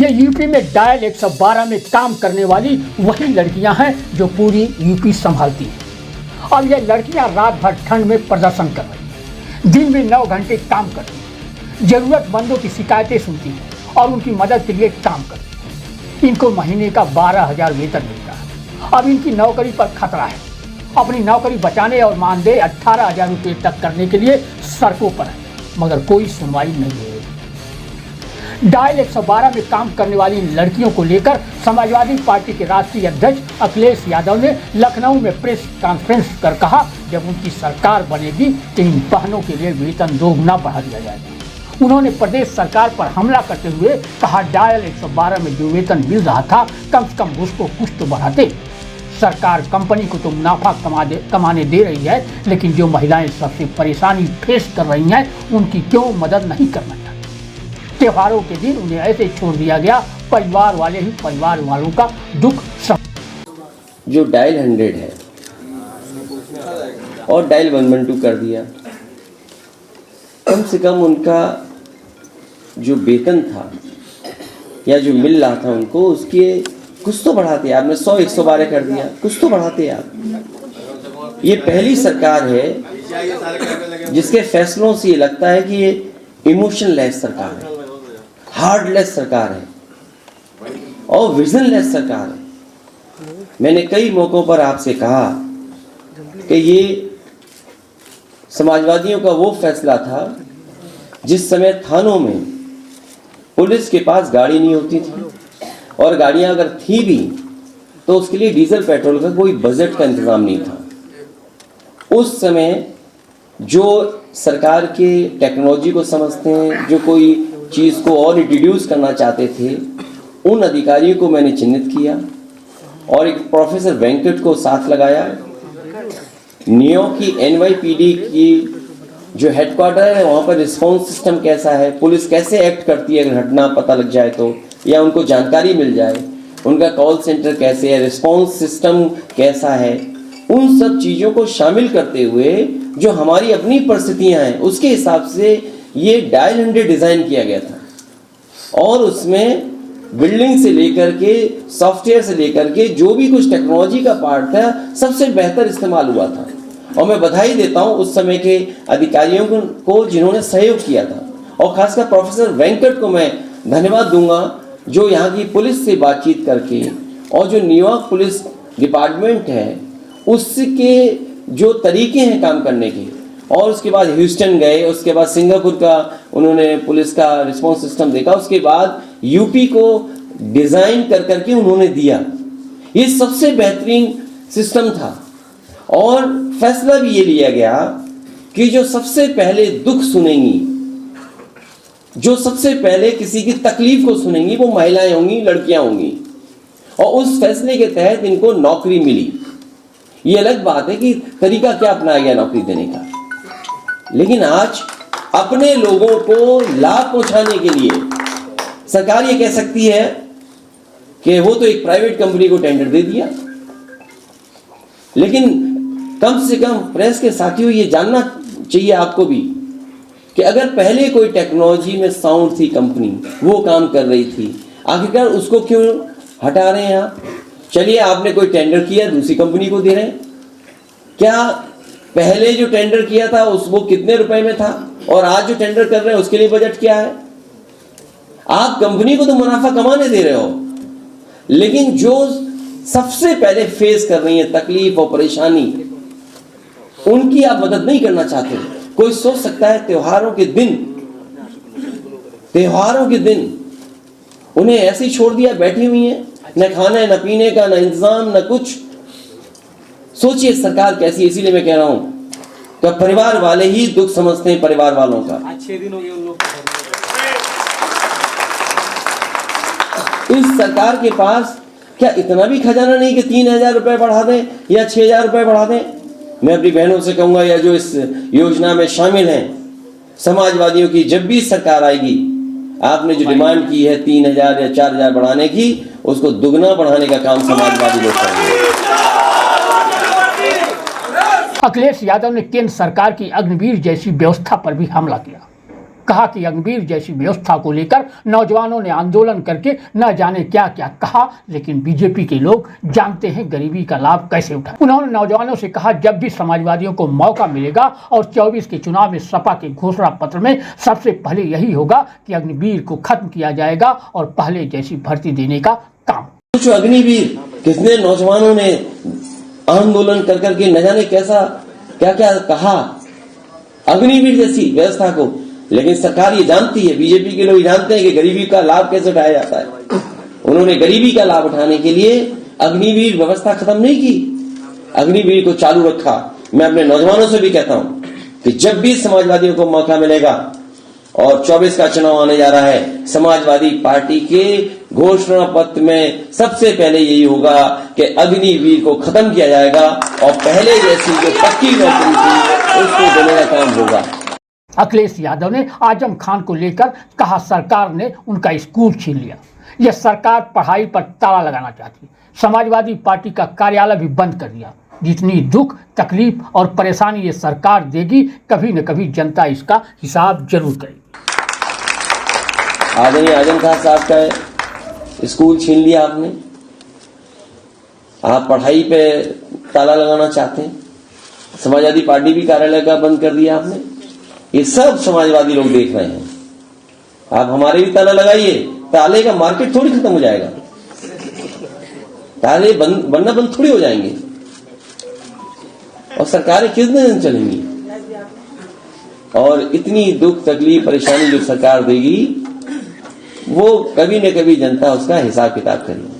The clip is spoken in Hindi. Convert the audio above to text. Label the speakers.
Speaker 1: ये यूपी में डायल 112 में काम करने वाली वही लड़कियां हैं जो पूरी यूपी संभालती हैं। अब ये लड़कियां रात भर ठंड में प्रदर्शन कर रही, दिन में 9 घंटे काम कर रही, जरूरतमंदों की शिकायतें सुनती हैं और उनकी मदद के लिए काम करती हैं। इनको महीने का 12,000 वेतन मिलता है। अब इनकी नौकरी पर खतरा है। अपनी नौकरी बचाने और मानदेय 18,000 रुपये तक करने के लिए सड़कों पर है, मगर कोई सुनवाई नहीं हो रही। डायल 112 में काम करने वाली लड़कियों को लेकर समाजवादी पार्टी के राष्ट्रीय अध्यक्ष अखिलेश यादव ने लखनऊ में प्रेस कॉन्फ्रेंस कर कहा, जब उनकी सरकार बनेगी तो इन बहनों के लिए वेतन 2 गुना बढ़ा दिया जाएगा। उन्होंने प्रदेश सरकार पर हमला करते हुए कहा, डायल 112 में जो वेतन मिल रहा था कम से कम उसको कुछ तो बढ़ाते। सरकार कंपनी को तो मुनाफा कमाने दे रही है, लेकिन जो महिलाएं सबसे परेशानी फेस कर रही हैं उनकी क्यों मदद नहीं करना चाहती। त्योहारों के दिन उन्हें ऐसे छोड़ दिया गया, परिवार वाले ही परिवार वालों का दुख
Speaker 2: जो डायल 100 है और डायल 112 कर दिया, कम से कम उनका जो वेतन था या जो मिल रहा था उनको, उसके कुछ तो बढ़ाते। आपने 100 112 कर दिया, कुछ तो बढ़ाते आप। ये पहली सरकार है जिसके फैसलों से ये लगता है कि ये इमोशनलेस सरकार है, हार्डलेस सरकार है और विजनलेस सरकार है। मैंने कई मौकों पर आपसे कहा कि ये समाजवादियों का वो फैसला था जिस समय थानों में पुलिस के पास गाड़ी नहीं होती थी, और गाड़ियां अगर थी भी तो उसके लिए डीजल पेट्रोल का कोई बजट का इंतजाम नहीं था। उस समय जो सरकार के टेक्नोलॉजी को समझते हैं, जो कोई चीज़ को और इंट्रोड्यूस करना चाहते थे, उन अधिकारियों को मैंने चिन्हित किया और एक प्रोफेसर वेंकट को साथ लगाया। न्यूयॉर्क की NYPD की जो हेडक्वार्टर है वहाँ पर रिस्पॉन्स सिस्टम कैसा है, पुलिस कैसे एक्ट करती है अगर घटना पता लग जाए तो, या उनको जानकारी मिल जाए, उनका कॉल सेंटर कैसे है, रिस्पॉन्स सिस्टम कैसा है, उन सब चीज़ों को शामिल करते हुए जो हमारी अपनी परिस्थितियाँ हैं उसके हिसाब से ये डायल 100 डिज़ाइन किया गया था। और उसमें बिल्डिंग से लेकर के सॉफ्टवेयर से लेकर के जो भी कुछ टेक्नोलॉजी का पार्ट था सबसे बेहतर इस्तेमाल हुआ था। और मैं बधाई देता हूँ उस समय के अधिकारियों को जिन्होंने सहयोग किया था, और खासकर प्रोफेसर वेंकट को मैं धन्यवाद दूंगा जो यहाँ की पुलिस से बातचीत करके, और जो न्यूयॉर्क पुलिस डिपार्टमेंट है उसके जो तरीके हैं काम करने के, और उसके बाद ह्यूस्टन गए, उसके बाद सिंगापुर का उन्होंने पुलिस का रिस्पॉन्स सिस्टम देखा, उसके बाद यूपी को डिज़ाइन कर करके उन्होंने दिया। ये सबसे बेहतरीन सिस्टम था। और फैसला भी ये लिया गया कि जो सबसे पहले दुख सुनेंगी, जो सबसे पहले किसी की तकलीफ को सुनेंगी वो महिलाएं होंगी, लड़कियां होंगी, और उस फैसले के तहत इनको नौकरी मिली। ये अलग बात है कि तरीका क्या अपनाया गया नौकरी देने का, लेकिन आज अपने लोगों को लाभ पहुंचाने के लिए सरकार ये कह सकती है कि वो तो एक प्राइवेट कंपनी को टेंडर दे दिया। लेकिन कम से कम प्रेस के साथियों ये जानना चाहिए आपको भी कि अगर पहले कोई टेक्नोलॉजी में साउंड थी कंपनी, वो काम कर रही थी, आखिरकार उसको क्यों हटा रहे हैं आप? चलिए आपने कोई टेंडर किया, दूसरी कंपनी को दे रहे हैं। क्या पहले जो टेंडर किया था वो कितने रुपए में था, और आज जो टेंडर कर रहे हैं उसके लिए बजट क्या है? आप कंपनी को तो मुनाफा कमाने दे रहे हो, लेकिन जो सबसे पहले फेस कर रही है तकलीफ और परेशानी, उनकी आप मदद नहीं करना चाहते। कोई सोच सकता है त्योहारों के दिन उन्हें ऐसे ही छोड़ दिया, बैठी हुई हैं, न खाने न पीने का, न इंतजाम, न कुछ। सोचिए सरकार कैसी है। इसीलिए मैं कह रहा हूं तो परिवार वाले ही दुख समझते हैं, परिवार वालों का।
Speaker 3: 6 दिन हो गए उन लोग।
Speaker 2: इस सरकार के पास क्या इतना भी खजाना नहीं कि 3,000 रुपए बढ़ा दें या 6,000 रुपए बढ़ा दें? मैं अपनी बहनों से कहूंगा या जो इस योजना में शामिल हैं, समाजवादियों की जब भी सरकार आएगी, आपने जो डिमांड की है 3,000 या 4,000 बढ़ाने की, उसको दुगना बढ़ाने का काम समाजवादी लोग करेंगे।
Speaker 1: अखिलेश यादव ने केंद्र सरकार की अग्निवीर जैसी व्यवस्था पर भी हमला किया। कहा कि अग्निवीर जैसी व्यवस्था को लेकर नौजवानों ने आंदोलन करके न जाने क्या क्या कहा, लेकिन बीजेपी के लोग जानते हैं गरीबी का लाभ कैसे उठाएं। उन्होंने नौजवानों से कहा, जब भी समाजवादियों को मौका मिलेगा और 24 के चुनाव में सपा के घोषणा पत्र में सबसे पहले यही होगा कि अग्निवीर को खत्म किया जाएगा और पहले जैसी भर्ती देने का काम।
Speaker 2: कुछ अग्निवीर कितने नौजवानों ने आंदोलन कर करके न जाने कैसा क्या क्या कहा अग्निवीर जैसी व्यवस्था को, लेकिन सरकार ये जानती है, बीजेपी के लोग जानते हैं कि गरीबी का लाभ कैसे उठाया जाता है। उन्होंने गरीबी का लाभ उठाने के लिए अग्निवीर व्यवस्था खत्म नहीं की, अग्निवीर को चालू रखा। मैं अपने नौजवानों से भी कहता हूं कि जब भी समाजवादियों को मौका मिलेगा और 24 का चुनाव आने जा रहा है, समाजवादी पार्टी के घोषणा पत्र में सबसे पहले यही होगा कि अग्निवीर को खत्म किया जाएगा और पहले जैसी जो पक्की नौकरी थी उसको देने का काम होगा।
Speaker 1: अखिलेश यादव ने आजम खान को लेकर कहा, सरकार ने उनका स्कूल छीन लिया। यह सरकार पढ़ाई पर ताला लगाना चाहती। समाजवादी पार्टी का कार्यालय भी बंद कर दिया। जितनी दुख तकलीफ और परेशानी ये सरकार देगी, कभी न कभी जनता इसका हिसाब जरूर करेगी।
Speaker 2: आदरणीय आजम खान साहब का स्कूल छीन लिया आपने, आप पढ़ाई पे ताला लगाना चाहते हैं, समाजवादी पार्टी भी कार्यालय का बंद कर दिया आपने। ये सब समाजवादी लोग देख रहे हैं। आप हमारे भी ताला लगाइए, ताले का मार्केट थोड़ी खत्म हो जाएगा, ताले बनना बंद थोड़ी हो जाएंगे और सरकारें कितने दिन चलेंगी। और इतनी दुख तकलीफ परेशानी जो सरकार देगी वो कभी न कभी जनता उसका हिसाब किताब करेगी।